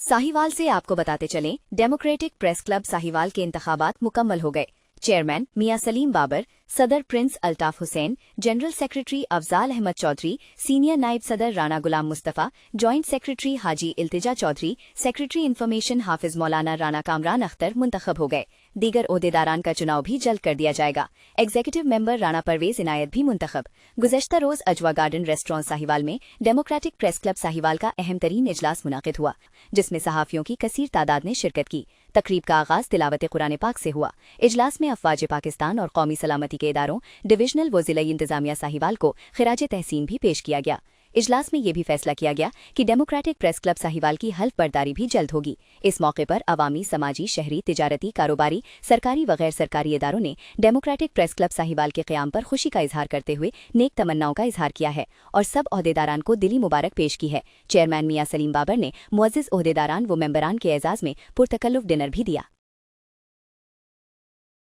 साहिवाल से आपको बताते चलें, डेमोक्रेटिक प्रेस क्लब साहिवाल के इंतखाबात मुकम्मल हो गए। चेयरमैन मियां सलीम बाबर, सदर prince Altaf Hussain, general secretary Afzal Ahmed Chaudhry, senior नायब सदर Rana Ghulam Mustafa, joint secretary Haji Iltija Chaudhry, secretary information Hafiz Maulana Rana Kamran Akhtar मुंतखब हो गए। दीगर ओहदेदारान का चुनाव भी जल्द कर दिया जाएगा। एग्जीक्यूटिव मेंबर राना परवेज इनायत भी मुंतखब। गुज़श्ता रोज अजवा गार्डन रेस्टोरेंट साहिवाल में डेमोक्रेटिक प्रेस क्लब साहिवाल का अहम तरीन इजलास मुनाकिद हुआ, जिसमें सहाफ़ियों की कसीर तादाद ने शिरकत की। तकरीब का आगाज तिलावत कुरान पाक से हुआ। इजलास में अफवाज पाकिस्तान और कौमी सलामती के इदारों, डिविजनल व ज़िला इंतजामिया साहिवाल को खिराज तहसीन भी पेश किया गया। इजलास में यह भी फैसला किया गया कि डेमोक्रेटिक प्रेस क्लब साहिवाल की हल्फ बर्दारी भी जल्द होगी। इस मौके पर अवामी, समाजी, शहरी, तिजारती, कारोबारी, सरकारी व गैर सरकारी इदारों ने डेमोक्रेटिक प्रेस क्लब साहिवाल के क़याम पर खुशी का इजहार करते हुए नेक तमन्नाओं का इजहार किया है और सब ओहदेदारान को दिली मुबारक पेश की है। चेयरमैन मियां सलीम बाबर ने मुअज़्ज़िज़ ओहदेदारान व मेंबरान के एजाज़ में पुरतकल्लुफ़ डिनर भी दिया।